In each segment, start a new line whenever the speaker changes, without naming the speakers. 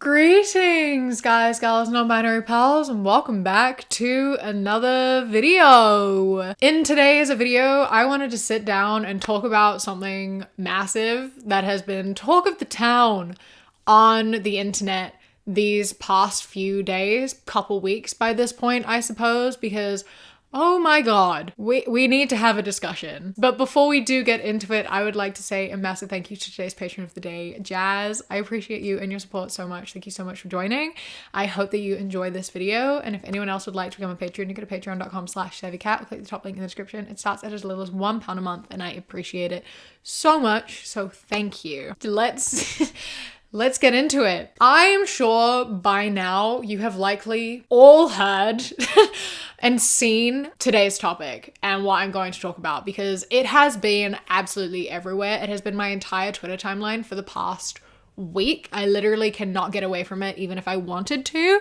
Greetings, guys, gals, non-binary pals, and welcome back to another video. In today's video, I wanted to sit down and talk about something massive that has been talk of the town on the internet these past few days, couple weeks by this point, I suppose, because oh my god, we need to have a discussion. But before we do get into it, I would like to say a massive thank you to today's patron of the day, Jazz. I appreciate you and your support so much. Thank you so much for joining. I hope that you enjoy this video. And if anyone else would like to become a patron, you go to patreon.com/SavyCat. Click the top link in the description. It starts at as little as £1 a month and I appreciate it so much. So thank you. Let's get into it. I am sure by now you have likely all heard and seen today's topic and what I'm going to talk about because it has been absolutely everywhere. It has been my entire Twitter timeline for the past week. I literally cannot get away from it even if I wanted to.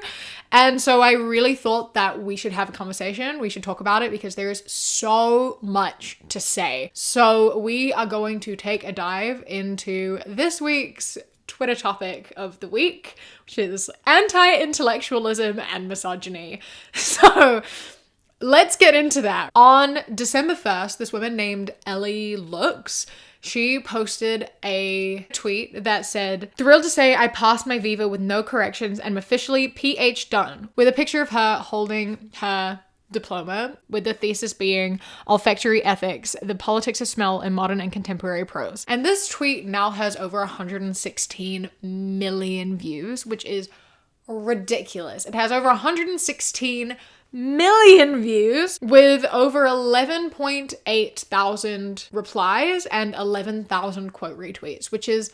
And so I really thought that we should have a conversation. We should talk about it because there is so much to say. So we are going to take a dive into this week's Twitter topic of the week, which is anti-intellectualism and misogyny. So let's get into that. On December 1st, this woman named Ellie Looks, she posted a tweet that said, "Thrilled to say I passed my Viva with no corrections and I'm officially PH done," with a picture of her holding her diploma, with the thesis being Olfactory Ethics, the Politics of Smell in Modern and Contemporary Prose. And this tweet now has over 116 million views, which is ridiculous. It has over 116 million views with over 11.8 thousand replies and 11,000 quote retweets, which is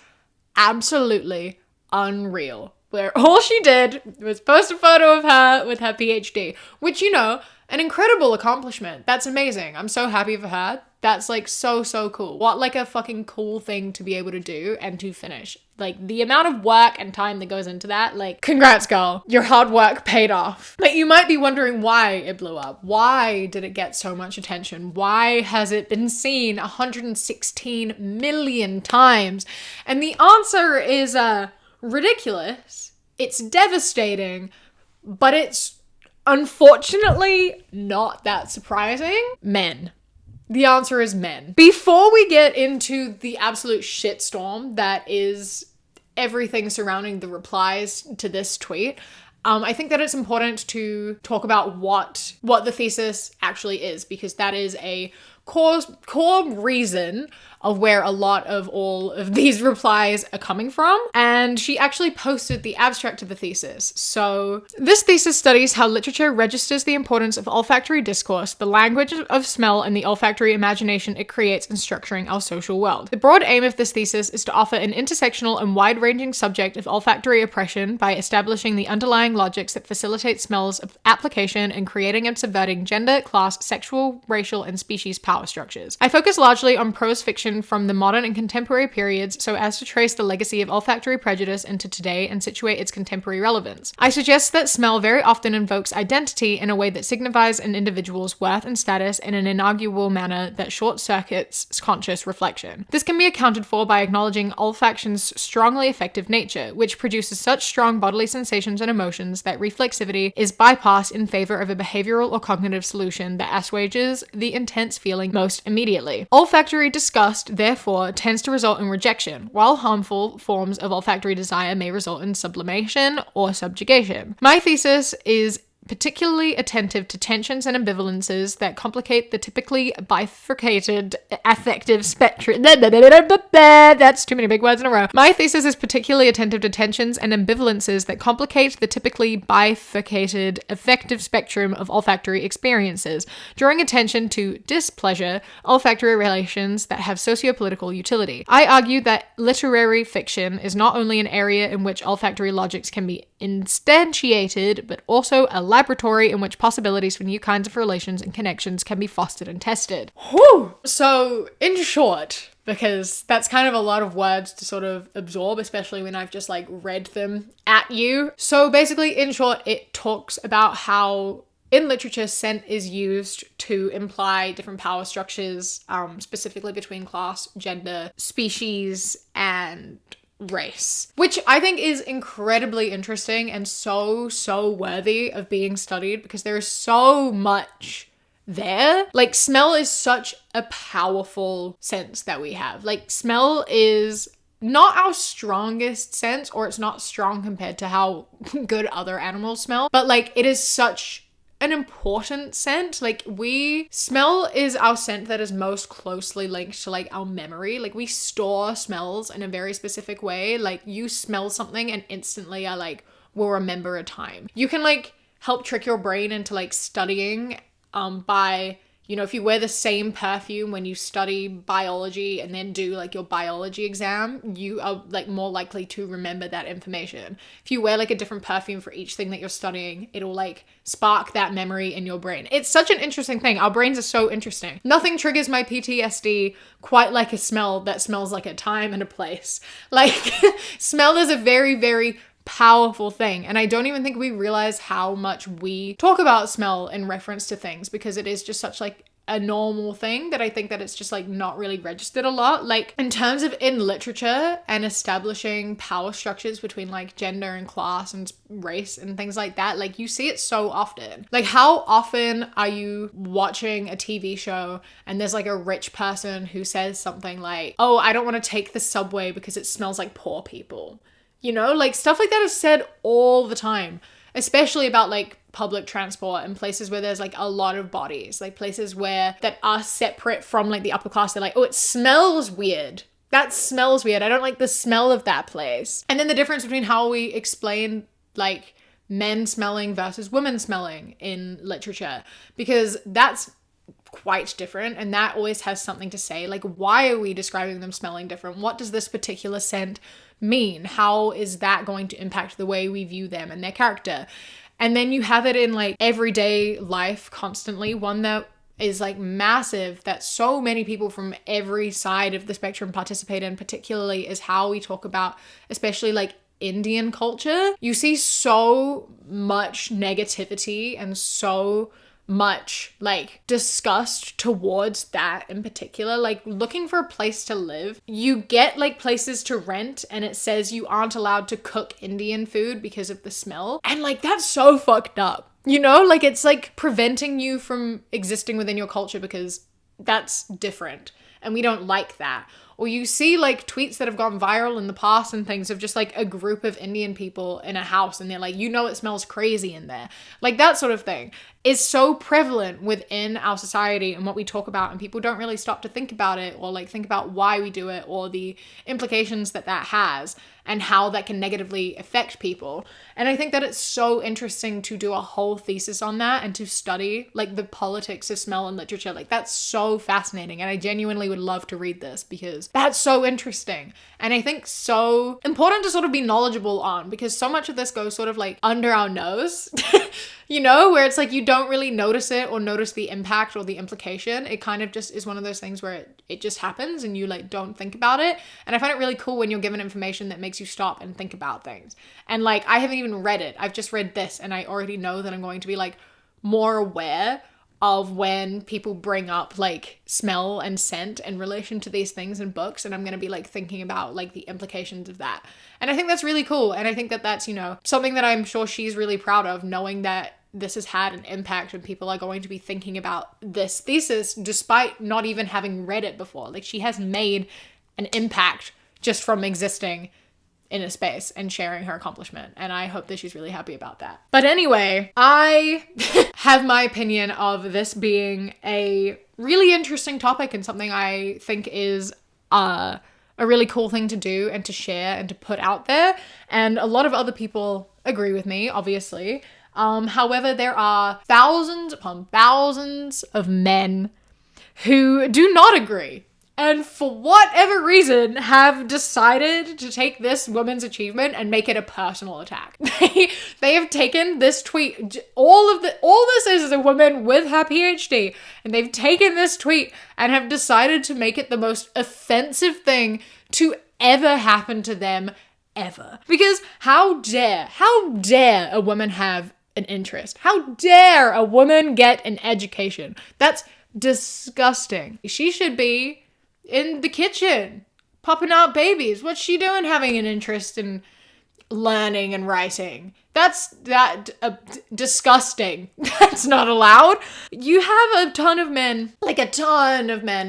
absolutely unreal. Where all she did was post a photo of her with her PhD, which, you know, an incredible accomplishment. That's amazing. I'm so happy for her. That's like so cool. What like a fucking cool thing to be able to do and to finish. Like the amount of work and time that goes into that, like congrats girl, your hard work paid off. But you might be wondering why it blew up. Why did it get so much attention? Why has it been seen 116 million times? And the answer is ridiculous. It's devastating, but it's unfortunately not that surprising. Men. The answer is men. Before we get into the absolute shitstorm that is everything surrounding the replies to this tweet, I think that it's important to talk about what the thesis actually is, because that is a core reason of where a lot of all of these replies are coming from. And she actually posted the abstract of the thesis. So this thesis studies how literature registers the importance of olfactory discourse, the language of smell, and the olfactory imagination it creates in structuring our social world. The broad aim of this thesis is to offer an intersectional and wide-ranging subject of olfactory oppression by establishing the underlying logics that facilitate smells of application and creating and subverting gender, class, sexual, racial, and species power structures. I focus largely on prose fiction from the modern and contemporary periods so as to trace the legacy of olfactory prejudice into today and situate its contemporary relevance. I suggest that smell very often invokes identity in a way that signifies an individual's worth and status in an inarguable manner that short-circuits conscious reflection. This can be accounted for by acknowledging olfaction's strongly affective nature, which produces such strong bodily sensations and emotions that reflexivity is bypassed in favor of a behavioral or cognitive solution that assuages the intense feeling most immediately. Olfactory disgust, therefore, tends to result in rejection, while harmful forms of olfactory desire may result in sublimation or subjugation. My thesis is particularly attentive to tensions and ambivalences that complicate the typically bifurcated affective spectrum. That's too many big words in a row. My thesis is particularly attentive to tensions and ambivalences that complicate the typically bifurcated affective spectrum of olfactory experiences, drawing attention to displeasure, olfactory relations that have socio-political utility. I argue that literary fiction is not only an area in which olfactory logics can be instantiated, but also a laboratory in which possibilities for new kinds of relations and connections can be fostered and tested. Whew. So, in short, because that's kind of a lot of words to sort of absorb, especially when I've just like read them at you. So basically, in short, it talks about how in literature, scent is used to imply different power structures, specifically between class, gender, species, and race, which I think is incredibly interesting and so worthy of being studied because there is so much there. Like, smell is such a powerful sense that we have. Like, smell is not our strongest sense, or it's not strong compared to how good other animals smell, but like it is such an important scent. Like, smell is our scent that is most closely linked to like our memory. Like, we store smells in a very specific way. Like, you smell something and instantly I like will remember a time. You can like help trick your brain into like studying by, you know, if you wear the same perfume when you study biology and then do like your biology exam, you are like more likely to remember that information. If you wear like a different perfume for each thing that you're studying, it'll like spark that memory in your brain. It's such an interesting thing. Our brains are so interesting. Nothing triggers my PTSD quite like a smell that smells like a time and a place. Like, smell is a very powerful thing, and I don't even think we realize how much we talk about smell in reference to things because it is just such like a normal thing that I think that it's just like not really registered a lot. Like, in terms of in literature and establishing power structures between like gender and class and race and things like that, like you see it so often. Like, how often are you watching a TV show and there's like a rich person who says something like, oh, I don't want to take the subway because it smells like poor people. You know, like stuff like that is said all the time, especially about like public transport and places where there's like a lot of bodies, like places where that are separate from like the upper class. They're like, oh, it smells weird. That smells weird. I don't like the smell of that place. And then the difference between how we explain like men smelling versus women smelling in literature, because that's quite different, and that always has something to say. Like, why are we describing them smelling different? What does this particular scent mean? How is that going to impact the way we view them and their character? And then you have it in like everyday life constantly. One that is like massive that so many people from every side of the spectrum participate in, particularly, is how we talk about especially like Indian culture. You see so much negativity and so much like disgust towards that in particular. Like, looking for a place to live, you get like places to rent and it says you aren't allowed to cook Indian food because of the smell, and like that's so fucked up, you know? Like, it's like preventing you from existing within your culture because that's different and we don't like that. Or you see like tweets that have gone viral in the past and things of just like a group of Indian people in a house and they're like, you know, it smells crazy in there. Like, that sort of thing is so prevalent within our society and what we talk about, and people don't really stop to think about it or like think about why we do it or the implications that that has and how that can negatively affect people. And I think that it's so interesting to do a whole thesis on that and to study like the politics of smell in literature. Like, that's so fascinating, and I genuinely would love to read this because that's so interesting. And I think so important to sort of be knowledgeable on, because so much of this goes sort of like under our nose, you know, where it's like you don't really notice it or notice the impact or the implication. It kind of just is one of those things where it just happens and you like don't think about it. And I find it really cool when you're given information that makes you stop and think about things. And like, I haven't even read it. I've just read this and I already know that I'm going to be like more aware of when people bring up like smell and scent in relation to these things in books, and I'm going to be like thinking about like the implications of that. And I think that's really cool, and I think that that's, you know, something that I'm sure she's really proud of, knowing that this has had an impact and people are going to be thinking about this thesis despite not even having read it before. Like, she has made an impact just from existing in a space and sharing her accomplishment, and I hope that she's really happy about that. But anyway, I have my opinion of this being a really interesting topic and something I think is a really cool thing to do and to share and to put out there, and a lot of other people agree with me, obviously. However, there are thousands upon thousands of men who do not agree, and for whatever reason have decided to take this woman's achievement and make it a personal attack. They have taken this tweet, all this is a woman with her PhD, and they've taken this tweet and have decided to make it the most offensive thing to ever happen to them ever. Because how dare a woman have an interest? How dare a woman get an education? That's disgusting. She should be in the kitchen popping out babies. What's she doing having an interest in learning and writing? That's disgusting. That's not allowed. You have a ton of men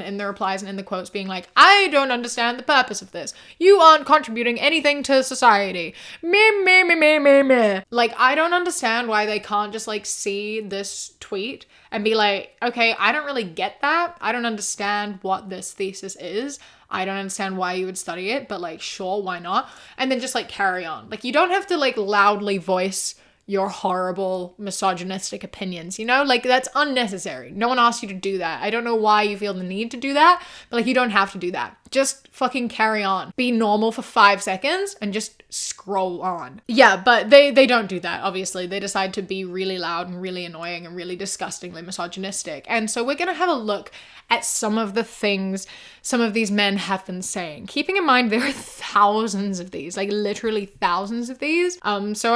in the replies and in the quotes being like, I don't understand the purpose of this. You aren't contributing anything to society. Meh, meh, meh, meh, meh, meh. Like, I don't understand why they can't just like see this tweet and be like, okay, I don't really get that. I don't understand what this thesis is. I don't understand why you would study it, but like, sure, why not? And then just like carry on. Like, you don't have to like loudly voice your horrible misogynistic opinions, you know? Like, that's unnecessary. No one asked you to do that. I don't know why you feel the need to do that, but like, you don't have to do that. Just fucking carry on. Be normal for 5 seconds and just scroll on. Yeah, but they don't do that, obviously. They decide to be really loud and really annoying and really disgustingly misogynistic. And so we're gonna have a look at some of the things some of these men have been saying. Keeping in mind there are thousands of these, like literally thousands of these. So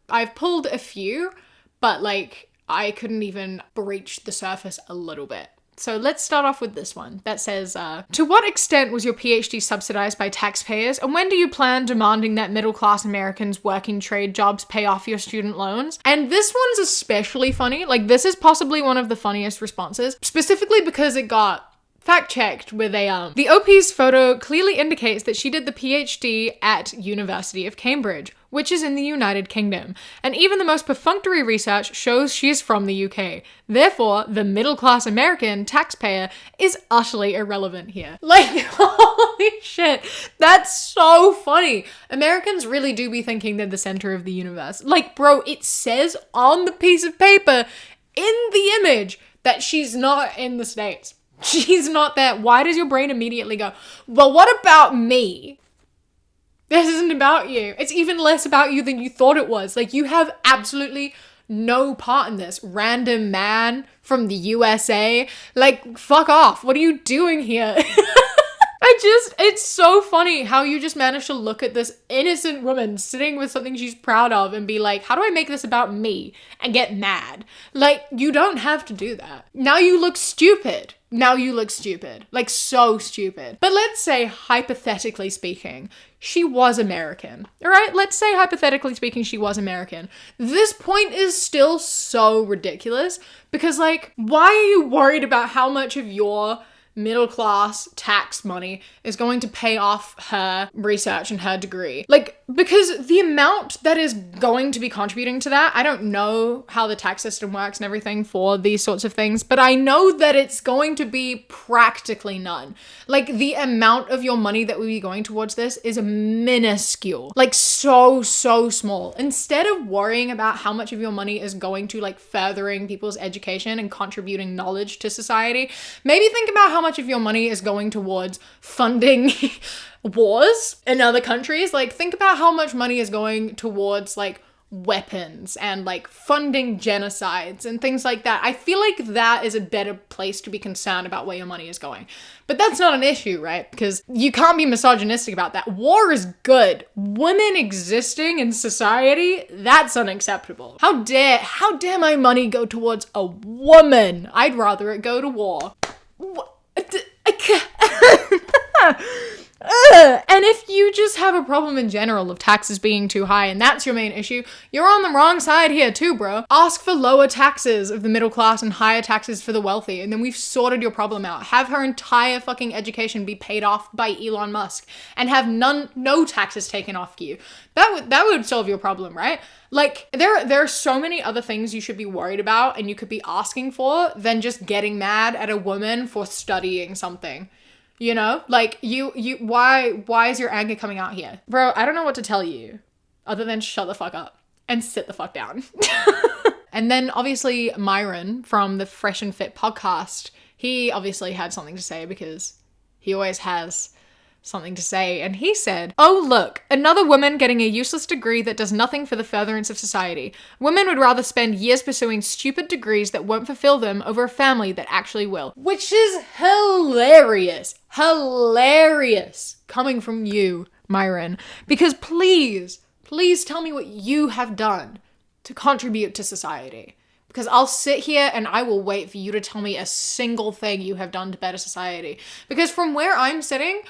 I've pulled a few, but like I couldn't even breach the surface a little bit. So let's start off with this one that says, to what extent was your PhD subsidized by taxpayers, and when do you plan demanding that middle-class Americans working trade jobs pay off your student loans? And this one's especially funny. Like, this is possibly one of the funniest responses, specifically because it got fact-checked with the OP's photo clearly indicates that she did the PhD at University of Cambridge, which is in the United Kingdom. And even the most perfunctory research shows she's from the UK. Therefore, the middle-class American taxpayer is utterly irrelevant here. Like, holy shit, that's so funny. Americans really do be thinking they're the center of the universe. Like, bro, it says on the piece of paper in the image that she's not in the States. She's not there. Why does your brain immediately go, well, what about me? This isn't about you. It's even less about you than you thought it was. Like, you have absolutely no part in this. Random man from the USA. Like, fuck off. What are you doing here? It's so funny how you just managed to look at this innocent woman sitting with something she's proud of and be like, how do I make this about me? And get mad. Like, you don't have to do that. Now you look stupid. Like, so stupid. But let's say, hypothetically speaking, she was American. All right? Let's say, hypothetically speaking, she was American. This point is still so ridiculous because, like, why are you worried about how much of your middle class tax money is going to pay off her research and her degree? Like, because the amount that is going to be contributing to that, I don't know how the tax system works and everything for these sorts of things, but I know that it's going to be practically none. Like, the amount of your money that will be going towards this is minuscule. Like, so small. Instead of worrying about how much of your money is going to like furthering people's education and contributing knowledge to society, maybe think about how much of your money is going towards funding wars in other countries. Like, think about how much money is going towards like weapons and like funding genocides and things like that. I feel like that is a better place to be concerned about where your money is going. But that's not an issue, right? Because you can't be misogynistic about that. War is good. Women existing in society, that's unacceptable. How dare my money go towards a woman? I'd rather it go to war. And if you just have a problem in general of taxes being too high and that's your main issue, you're on the wrong side here too, bro. Ask for lower taxes of the middle class and higher taxes for the wealthy, and then we've sorted your problem out. Have her entire fucking education be paid off by Elon Musk and have no taxes taken off you. That would solve your problem, right? Like, there are so many other things you should be worried about and you could be asking for than just getting mad at a woman for studying something. You know, like why is your anger coming out here? Bro, I don't know what to tell you other than shut the fuck up and sit the fuck down. And then obviously Myron from the Fresh and Fit podcast, he obviously had something to say because he always has something to say. And he said, oh, look, another woman getting a useless degree that does nothing for the furtherance of society. Women would rather spend years pursuing stupid degrees that won't fulfill them over a family that actually will. Which is hilarious. Hilarious. Coming from you, Myron. Because please tell me what you have done to contribute to society. Because I'll sit here and I will wait for you to tell me a single thing you have done to better society. Because from where I'm sitting,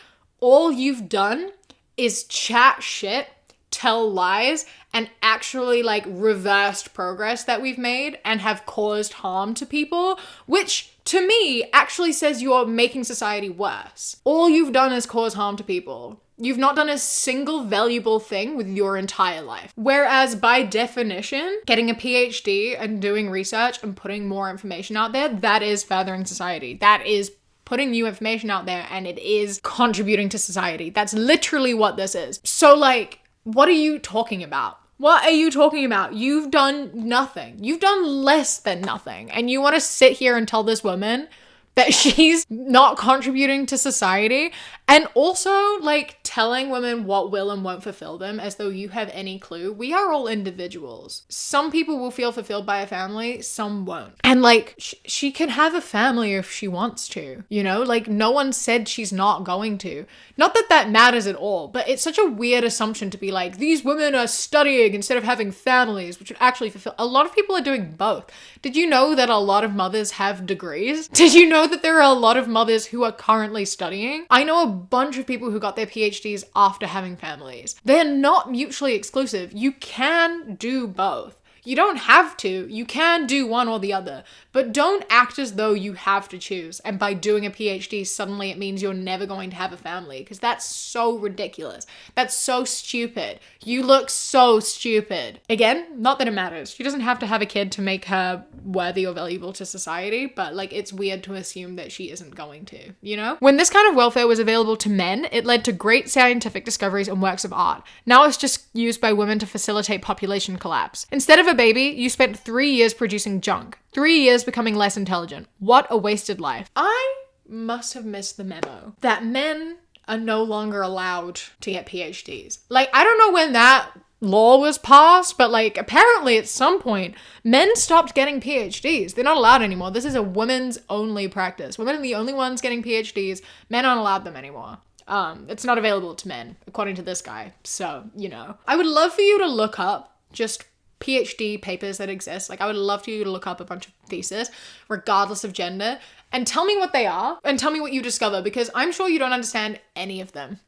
All you've done is chat shit, tell lies, and actually like reversed progress that we've made and have caused harm to people, which to me actually says you're making society worse. All you've done is cause harm to people. You've not done a single valuable thing with your entire life. Whereas by definition, getting a PhD and doing research and putting more information out there, that is furthering society. That is putting new information out there, and it is contributing to society. That's literally what this is. So like, what are you talking about? What are you talking about? You've done nothing. You've done less than nothing. And you want to sit here and tell this woman that she's not contributing to society, and also like telling women what will and won't fulfill them as though you have any clue. We are all individuals. Some people will feel fulfilled by a family, some won't. And like she can have a family if she wants to, you know, like no one said she's not going to. Not that that matters at all, but it's such a weird assumption to be like, these women are studying instead of having families, which would actually fulfill. A lot of people are doing both. Did you know that a lot of mothers have degrees? Did you know that there are a lot of mothers who are currently studying? I know a bunch of people who got their PhDs after having families. They're not mutually exclusive. You can do both. You don't have to. You can do one or the other, but don't act as though you have to choose. And by doing a PhD, suddenly it means you're never going to have a family, because that's so ridiculous. That's so stupid. You look so stupid. Again, not that it matters. She doesn't have to have a kid to make her worthy or valuable to society, but like it's weird to assume that she isn't going to, you know? When this kind of welfare was available to men, it led to great scientific discoveries and works of art. Now it's just used by women to facilitate population collapse. Instead of a baby, you spent 3 years producing junk. 3 years becoming less intelligent. What a wasted life. I must have missed the memo that men are no longer allowed to get PhDs. Like, I don't know when that law was passed, but like apparently at some point men stopped getting PhDs. They're not allowed anymore. This is a women's only practice. Women are the only ones getting PhDs. Men aren't allowed them anymore. It's not available to men, according to this guy. So, you know, I would love for you to look up just PhD papers that exist. Like, I would love for you to look up a bunch of theses, regardless of gender, and tell me what they are, and tell me what you discover, because I'm sure you don't understand any of them.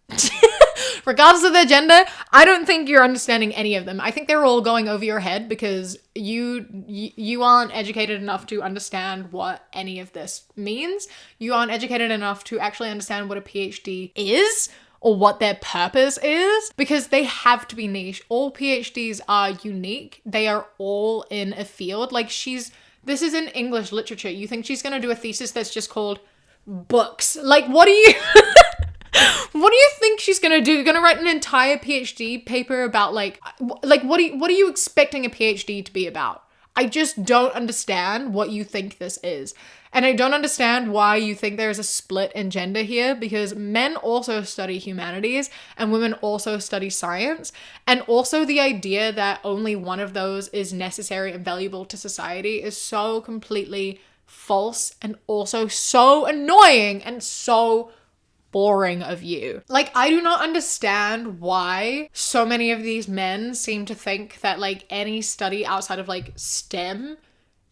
Regardless of their gender, I don't think you're understanding any of them. I think they're all going over your head because you aren't educated enough to understand what any of this means. You aren't educated enough to actually understand what a PhD is, or what their purpose is, because they have to be niche. All PhDs are unique. They are all in a field. Like this is in English literature. You think she's gonna do a thesis that's just called books? Like, what do you, what do you think she's gonna do? You're gonna write an entire PhD paper about like what are you expecting a PhD to be about? I just don't understand what you think this is. And I don't understand why you think there is a split in gender here, because men also study humanities and women also study science. And also the idea that only one of those is necessary and valuable to society is so completely false, and also so annoying and so boring of you. Like, I do not understand why so many of these men seem to think that like any study outside of like STEM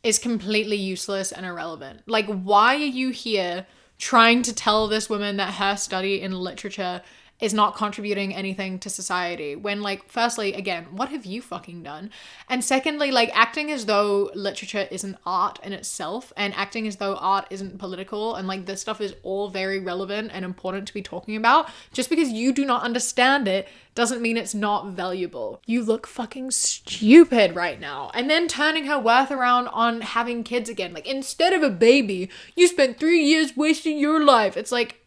is completely useless and irrelevant. Like, why are you here trying to tell this woman that her study in literature is not contributing anything to society, when like, firstly, again, what have you fucking done? And secondly, like acting as though literature isn't art in itself, and acting as though art isn't political, and like this stuff is all very relevant and important to be talking about. Just because you do not understand it doesn't mean it's not valuable. You look fucking stupid right now. And then turning her worth around on having kids again. Like, instead of a baby, you spent 3 years wasting your life. It's like,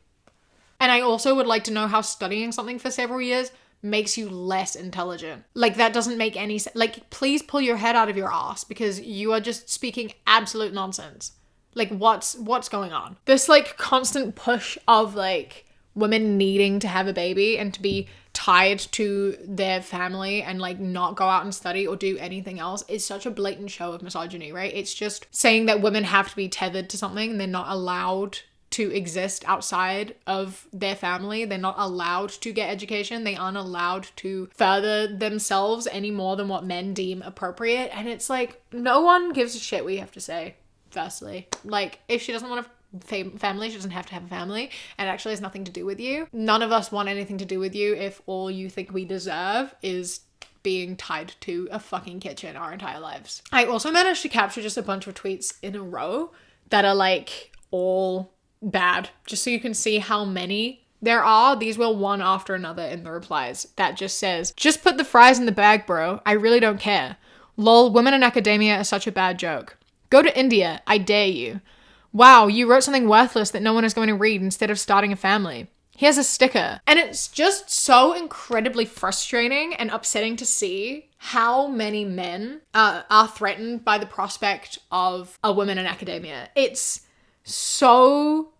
and I also would like to know how studying something for several years makes you less intelligent. Like, that doesn't make any sense. Like, please pull your head out of your ass, because you are just speaking absolute nonsense. Like, what's going on? This like constant push of like women needing to have a baby and to be tied to their family and like not go out and study or do anything else is such a blatant show of misogyny, right? It's just saying that women have to be tethered to something and they're not allowed to exist outside of their family. They're not allowed to get education. They aren't allowed to further themselves any more than what men deem appropriate. And it's like, no one gives a shit what you have to say, firstly. Like, if she doesn't want to family. She doesn't have to have a family, and it actually has nothing to do with you. None of us want anything to do with you if all you think we deserve is being tied to a fucking kitchen our entire lives. I also managed to capture just a bunch of tweets in a row that are like all bad, just so you can see how many there are. These were one after another in the replies that just says, just put the fries in the bag, bro. I really don't care. Lol, women in academia are such a bad joke. Go to India. I dare you. Wow, you wrote something worthless that no one is going to read instead of starting a family. Here's a sticker. And it's just so incredibly frustrating and upsetting to see how many men are threatened by the prospect of a woman in academia. It's so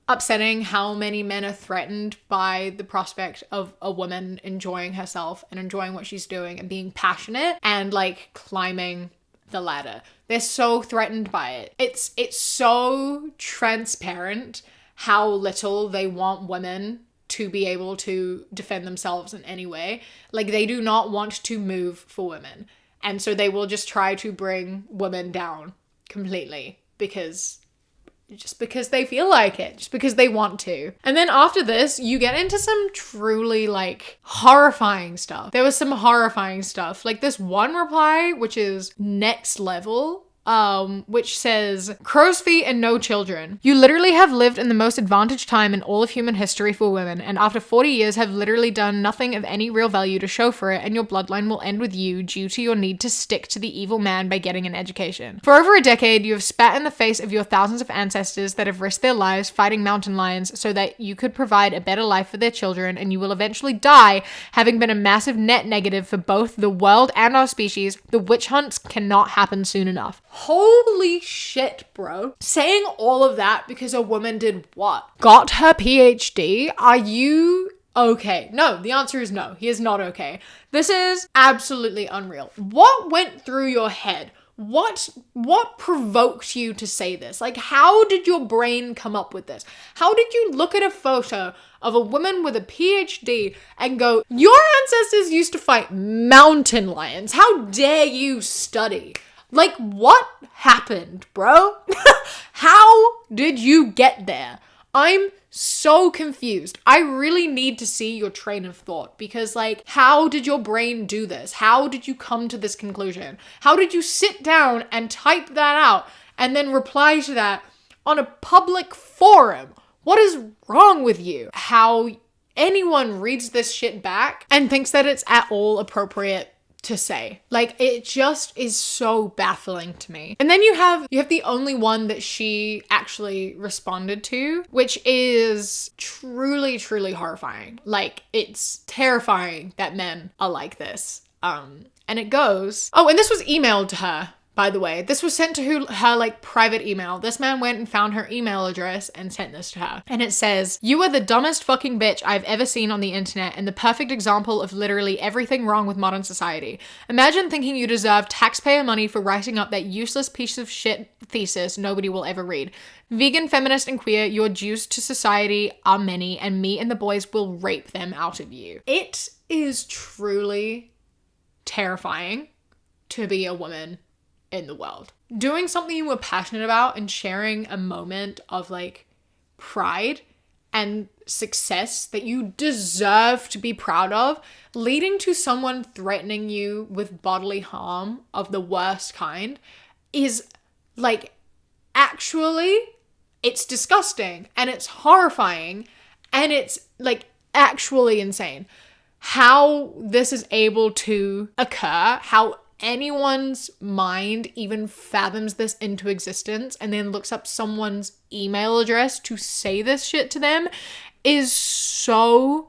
upsetting how many men are threatened by the prospect of a woman enjoying herself and enjoying what she's doing and being passionate and like climbing the ladder. They're so threatened by it. It's so transparent how little they want women to be able to defend themselves in any way. Like, they do not want to move for women. And so they will just try to bring women down completely because they feel like it, just because they want to. And then after this, you get into some truly like horrifying stuff. There was some horrifying stuff. Like this one reply, which is next level, which says, crow's feet and no children. You literally have lived in the most advantaged time in all of human history for women, and after 40 years have literally done nothing of any real value to show for it, and your bloodline will end with you due to your need to stick to the evil man by getting an education. For over a decade, you have spat in the face of your thousands of ancestors that have risked their lives fighting mountain lions so that you could provide a better life for their children, and you will eventually die having been a massive net negative for both the world and our species. The witch hunts cannot happen soon enough. Holy shit, bro. Saying all of that because a woman did what? Got her PhD? Are you okay? No, the answer is no. He is not okay. This is absolutely unreal. What went through your head? What provoked you to say this? Like, how did your brain come up with this? How did you look at a photo of a woman with a PhD and go, your ancestors used to fight mountain lions. How dare you study? Like, what happened, bro? How did you get there? I'm so confused. I really need to see your train of thought because, like, how did your brain do this? How did you come to this conclusion? How did you sit down and type that out and then reply to that on a public forum? What is wrong with you? How anyone reads this shit back and thinks that it's at all appropriate to say. Like, it just is so baffling to me. And then you have the only one that she actually responded to, which is truly, truly horrifying. Like, it's terrifying that men are like this. And it goes, oh, and this was emailed to her, by the way. This was sent to her like private email. This man went and found her email address and sent this to her. And it says, you are the dumbest fucking bitch I've ever seen on the internet and the perfect example of literally everything wrong with modern society. Imagine thinking you deserve taxpayer money for writing up that useless piece of shit thesis nobody will ever read. Vegan, feminist, and queer, your dues to society are many, and me and the boys will rape them out of you. It is truly terrifying to be a woman in the world. Doing something you were passionate about and sharing a moment of like pride and success that you deserve to be proud of, leading to someone threatening you with bodily harm of the worst kind is like, actually, it's disgusting and it's horrifying and it's like actually insane how this is able to occur, how anyone's mind even fathoms this into existence and then looks up someone's email address to say this shit to them is so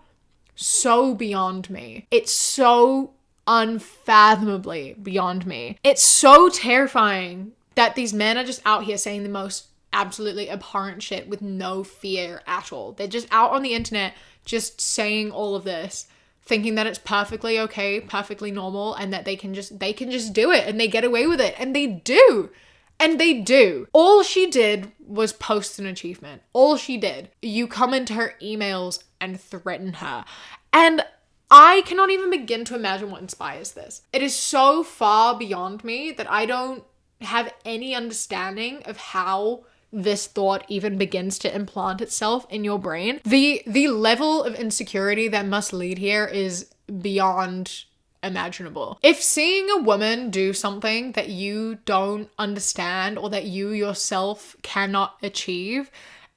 beyond me. It's so unfathomably beyond me. It's so terrifying that these men are just out here saying the most absolutely abhorrent shit with no fear at all. They're just out on the internet just saying all of this, thinking that it's perfectly okay, perfectly normal, and that they can just do it and they get away with it. And they do. And they do. All she did was post an achievement. All she did. You come into her emails and threaten her. And I cannot even begin to imagine what inspires this. It is so far beyond me that I don't have any understanding of how this thought even begins to implant itself in your brain. The level of insecurity that must lead here is beyond imaginable. If seeing a woman do something that you don't understand or that you yourself cannot achieve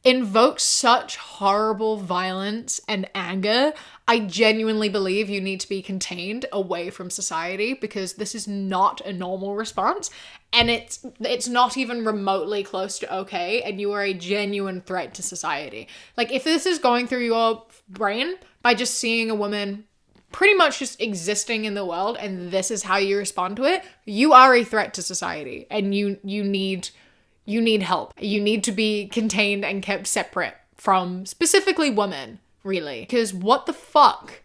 invokes such horrible violence and anger, I genuinely believe you need to be contained away from society, because this is not a normal response, and it's not even remotely close to okay, and you are a genuine threat to society. Like, if this is going through your brain by just seeing a woman pretty much just existing in the world and this is how you respond to it, you are a threat to society, and you need help. You need to be contained and kept separate from specifically women, really. Because what the fuck?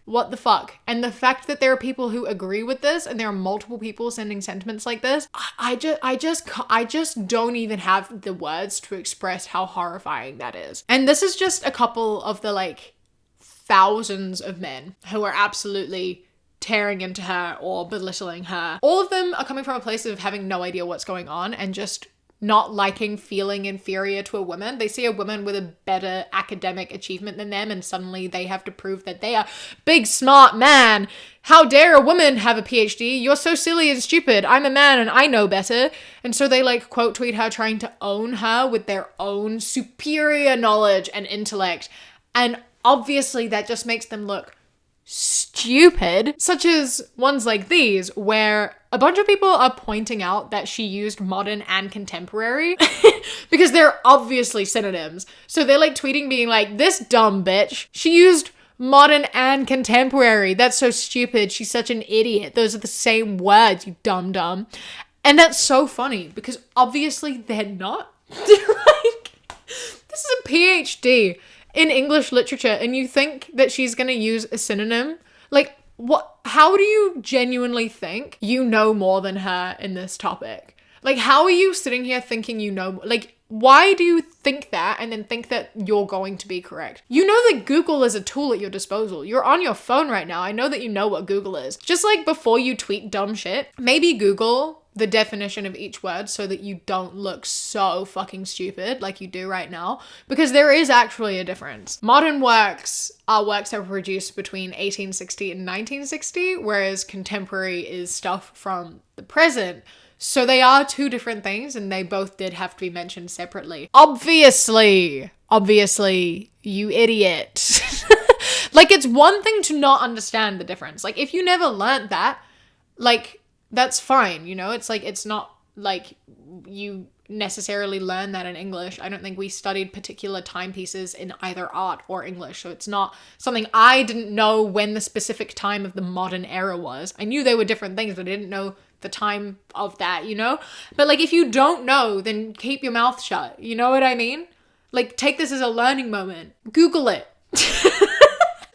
And the fact that there are people who agree with this, and there are multiple people sending sentiments like this, I just don't even have the words to express how horrifying that is. And this is just a couple of the like thousands of men who are absolutely tearing into her or belittling her. All of them are coming from a place of having no idea what's going on and just not liking feeling inferior to a woman. They see a woman with a better academic achievement than them, and suddenly they have to prove that they are big smart man. How dare a woman have a PhD? You're so silly and stupid. I'm a man and I know better. And so they like quote tweet her, trying to own her with their own superior knowledge and intellect. And obviously that just makes them look stupid, such as ones like these, where a bunch of people are pointing out that she used modern and contemporary because they're obviously synonyms. So they're like tweeting being like, this dumb bitch, she used modern and contemporary. That's so stupid. She's such an idiot. Those are the same words, you dumb. And that's so funny because obviously they're not. Like, this is a PhD in English literature, and you think that she's gonna use a synonym? Like, what? How do you genuinely think you know more than her in this topic? Like, how are you sitting here thinking you know? Like, why do you think that and then think that you're going to be correct? You know that Google is a tool at your disposal. You're on your phone right now. I know that you know what Google is. Just like before you tweet dumb shit, maybe Google the definition of each word so that you don't look so fucking stupid like you do right now, because there is actually a difference. Modern works are works that were produced between 1860 and 1960, whereas contemporary is stuff from the present. So they are two different things, and they both did have to be mentioned separately. Obviously, you idiot. Like, it's one thing to not understand the difference. Like, if you never learned that, like, that's fine, you know? It's like, it's not like you necessarily learn that in English. I don't think we studied particular timepieces in either art or English, so it's not something I didn't know when the specific time of the modern era was. I knew they were different things, but I didn't know the time of that, you know? But like, if you don't know, then keep your mouth shut. You know what I mean? Like, take this as a learning moment. Google it.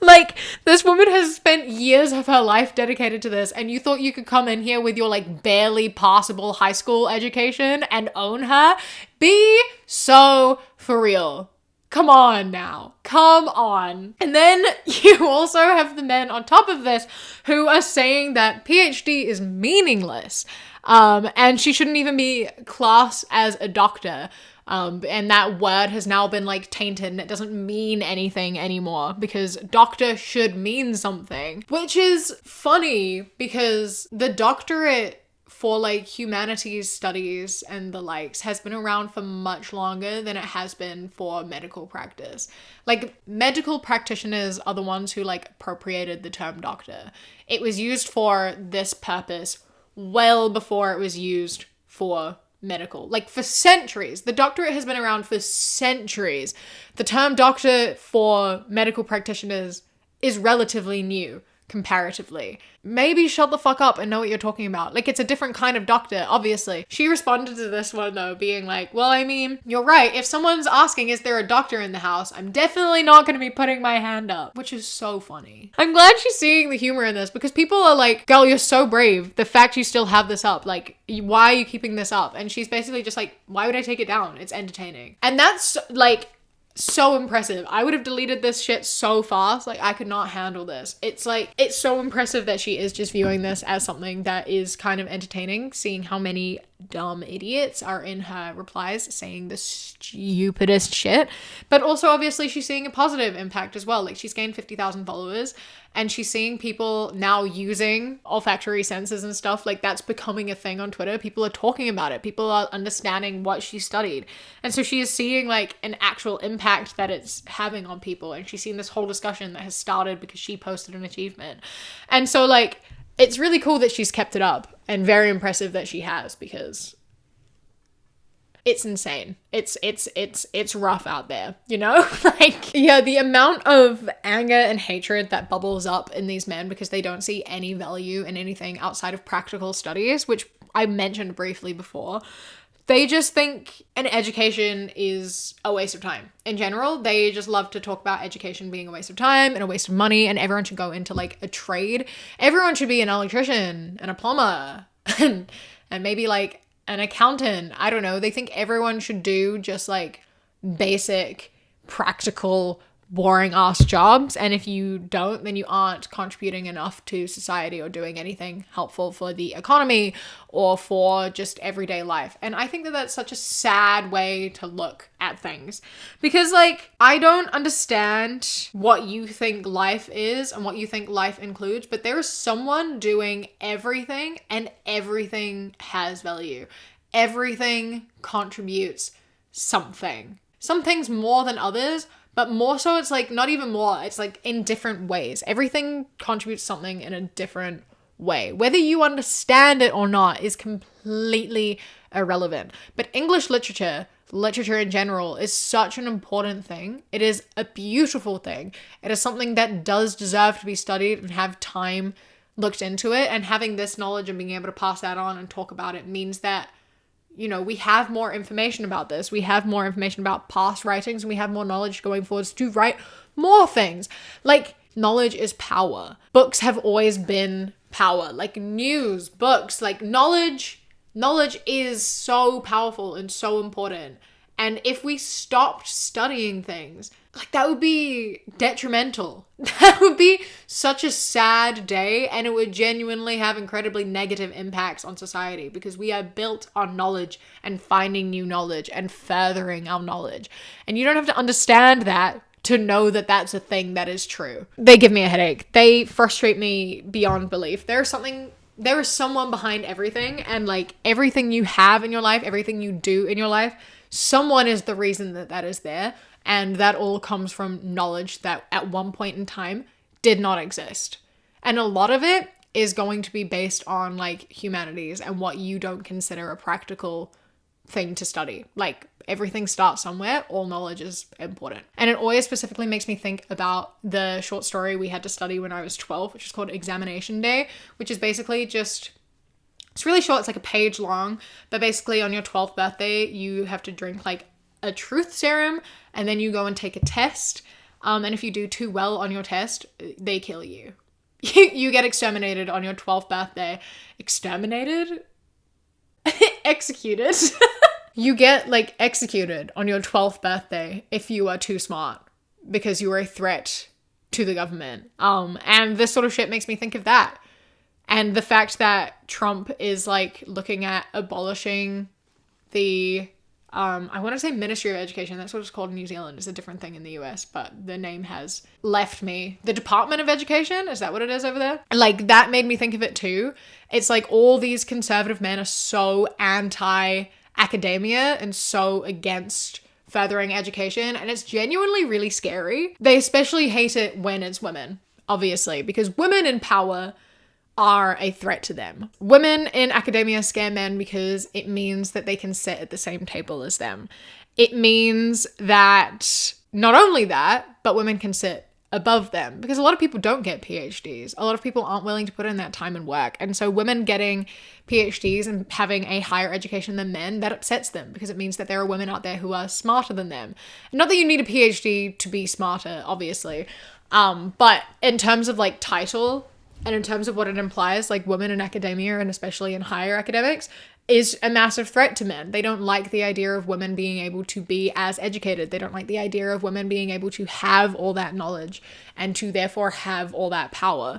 Like, this woman has spent years of her life dedicated to this, and you thought you could come in here with your like barely passable high school education and own her? Be so for real. Come on now. Come on. And then you also have the men on top of this who are saying that PhD is meaningless, and she shouldn't even be classed as a doctor. And that word has now been like tainted, and it doesn't mean anything anymore because doctor should mean something, which is funny because the doctorate for like humanities studies and the likes has been around for much longer than it has been for medical practice. Like, medical practitioners are the ones who like appropriated the term doctor. It was used for this purpose well before it was used for medical, like for centuries. The doctorate has been around for centuries. The term doctor for medical practitioners is relatively new comparatively. Maybe shut the fuck up and know what you're talking about. Like, it's a different kind of doctor, obviously. She responded to this one though, being like, well, I mean, you're right. If someone's asking, is there a doctor in the house? I'm definitely not going to be putting my hand up, which is so funny. I'm glad she's seeing the humor in this because people are like, girl, you're so brave. The fact you still have this up, like, why are you keeping this up? And she's basically just like, why would I take it down? It's entertaining. And that's like so impressive. I would have deleted this shit so fast. Like, I could not handle this. It's like, it's so impressive that she is just viewing this as something that is kind of entertaining, seeing how many dumb idiots are in her replies saying the stupidest shit. But also, obviously, she's seeing a positive impact as well. Like, she's gained 50,000 followers, and she's seeing people now using olfactory senses and stuff. Like, that's becoming a thing on Twitter. People are talking about it. People are understanding what she studied. And so she is seeing like an actual impact that it's having on people. And she's seen this whole discussion that has started because she posted an achievement. And so like, it's really cool that she's kept it up, and very impressive that she has, because it's insane. It's rough out there, you know? Like, yeah, the amount of anger and hatred that bubbles up in these men because they don't see any value in anything outside of practical studies, which I mentioned briefly before. They just think an education is a waste of time. In general, they just love to talk about education being a waste of time and a waste of money, and everyone should go into like a trade. Everyone should be an electrician and a plumber and maybe like an accountant. I don't know. They think everyone should do just like basic, practical, boring ass jobs. And if you don't, then you aren't contributing enough to society or doing anything helpful for the economy or for just everyday life. And I think that that's such a sad way to look at things, because like, I don't understand what you think life is and what you think life includes, but there is someone doing everything, and everything has value. Everything contributes something. Some things more than others, but more so, it's like not even more, it's like in different ways. Everything contributes something in a different way. Whether you understand it or not is completely irrelevant. But English literature in general, is such an important thing. It is a beautiful thing. It is something that does deserve to be studied and have time looked into it. And having this knowledge and being able to pass that on and talk about it means that, you know, we have more information about this. We have more information about past writings, and we have more knowledge going forwards to write more things. Like, knowledge is power. Books have always been power. Like news, books, like knowledge is so powerful and so important. And if we stopped studying things, like, that would be detrimental. That would be such a sad day, and it would genuinely have incredibly negative impacts on society, because we are built on knowledge and finding new knowledge and furthering our knowledge. And you don't have to understand that to know that that's a thing that is true. They give me a headache. They frustrate me beyond belief. There is someone behind everything, and like everything you have in your life, everything you do in your life, someone is the reason that that is there. And that all comes from knowledge that at one point in time did not exist. And a lot of it is going to be based on like humanities and what you don't consider a practical thing to study. Like, everything starts somewhere. All knowledge is important. And it always specifically makes me think about the short story we had to study when I was 12, which is called Examination Day, which is basically just, it's really short. It's like a page long, but basically on your 12th birthday, you have to drink like a truth serum, and then you go and take a test. And if you do too well on your test, they kill you. You get exterminated on your 12th birthday. Exterminated? Executed. You get like executed on your 12th birthday if you are too smart, because you are a threat to the government. And this sort of shit makes me think of that. And the fact that Trump is like looking at abolishing the I want to say Ministry of Education. That's what it's called in New Zealand. It's a different thing in the US, but the name has left me. The Department of Education, is that what it is over there? Like, that made me think of it too. It's like all these conservative men are so anti-academia and so against furthering education, and it's genuinely really scary. They especially hate it when it's women, obviously, because women in power are a threat to them. Women in academia scare men because it means that they can sit at the same table as them. It means that not only that, but women can sit above them, because a lot of people don't get PhDs. A lot of people aren't willing to put in that time and work. And so women getting PhDs and having a higher education than men, that upsets them, because it means that there are women out there who are smarter than them. Not that you need a PhD to be smarter, obviously. But in terms of like title, and in terms of what it implies, like women in academia and especially in higher academics, is a massive threat to men. They don't like the idea of women being able to be as educated. They don't like the idea of women being able to have all that knowledge and to therefore have all that power.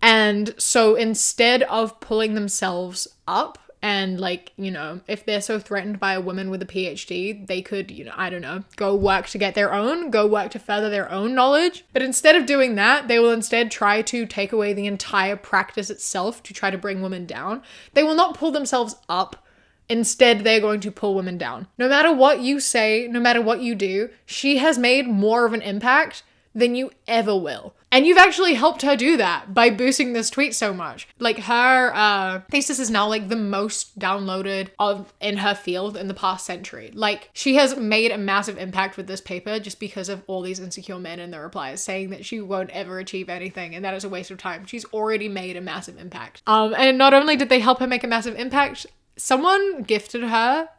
And so instead of pulling themselves up and like, you know, if they're so threatened by a woman with a PhD, they could, you know, I don't know, go work to get their own, go work to further their own knowledge. But instead of doing that, they will instead try to take away the entire practice itself to try to bring women down. They will not pull themselves up. Instead, they're going to pull women down. No matter what you say, no matter what you do, she has made more of an impact than you ever will. And you've actually helped her do that by boosting this tweet so much. Like her thesis is now like the most downloaded in her field in the past century. Like she has made a massive impact with this paper just because of all these insecure men in the replies saying that she won't ever achieve anything and that is a waste of time. She's already made a massive impact. And not only did they help her make a massive impact, someone gifted her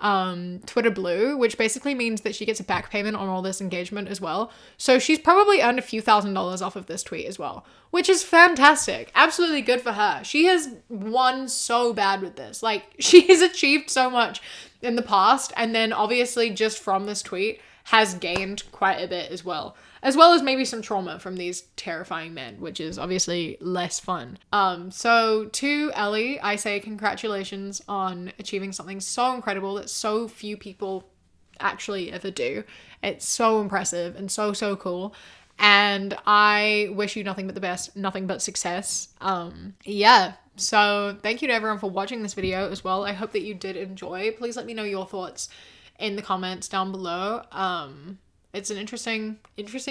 Twitter Blue, which basically means that she gets a back payment on all this engagement as well. So she's probably earned a few $1,000s off of this tweet as well, which is fantastic. Absolutely good for her. She has won so bad with this. Like she has achieved so much in the past, and then obviously just from this tweet has gained quite a bit as well as maybe some trauma from these terrifying men, which is obviously less fun. So to Ellie, I say congratulations on achieving something so incredible that so few people actually ever do. It's so impressive and so cool. And I wish you nothing but the best, nothing but success. Yeah. So thank you to everyone for watching this video as well. I hope that you did enjoy. Please let me know your thoughts in the comments down below. It's an interesting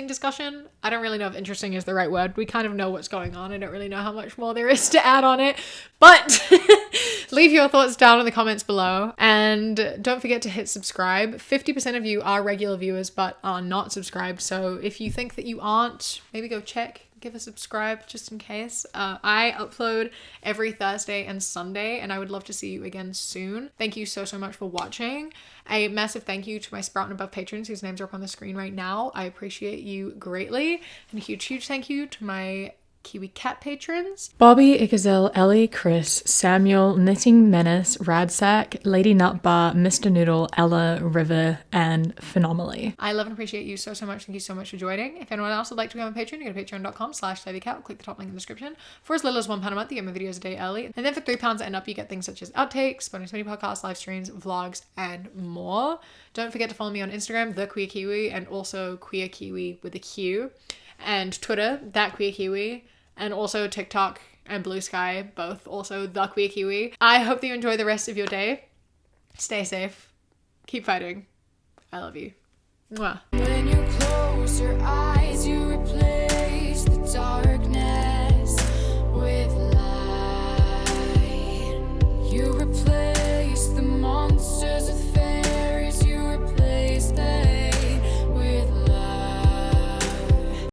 discussion. I don't really know if interesting is the right word. We kind of know what's going on. I don't really know how much more there is to add on it, but leave your thoughts down in the comments below. And don't forget to hit subscribe. 50% of you are regular viewers, but are not subscribed. So if you think that you aren't, maybe go check. Give a subscribe just in case. I upload every Thursday and Sunday, and I would love to see you again soon. Thank you so much for watching. A massive thank you to my Sprout and Above patrons whose names are up on the screen right now. I appreciate you greatly. And a huge thank you to my Kiwi Cat patrons: Bobby, Ikazel, Ellie, Chris, Samuel, Knitting Menace, Radsack, Lady Nutbar, Mr. Noodle, Ella, River, and Phenomenally. I love and appreciate you so much. Thank you so much for joining. If anyone else would like to become a patron, you go to patreon.com/SavyCat. Click the top link in the description. For as little as £1 a month, you get my videos a day early. And then for £3 and up, you get things such as outtakes, bonus mini podcasts, live streams, vlogs, and more. Don't forget to follow me on Instagram, The Queer Kiwi, and also Queer Kiwi with a Q. And Twitter, That Queer Kiwi. And also TikTok and Blue Sky, both also The Queer Kiwi. I hope that you enjoy the rest of your day. Stay safe. Keep fighting. I love you. Mwah. When you close your eyes, you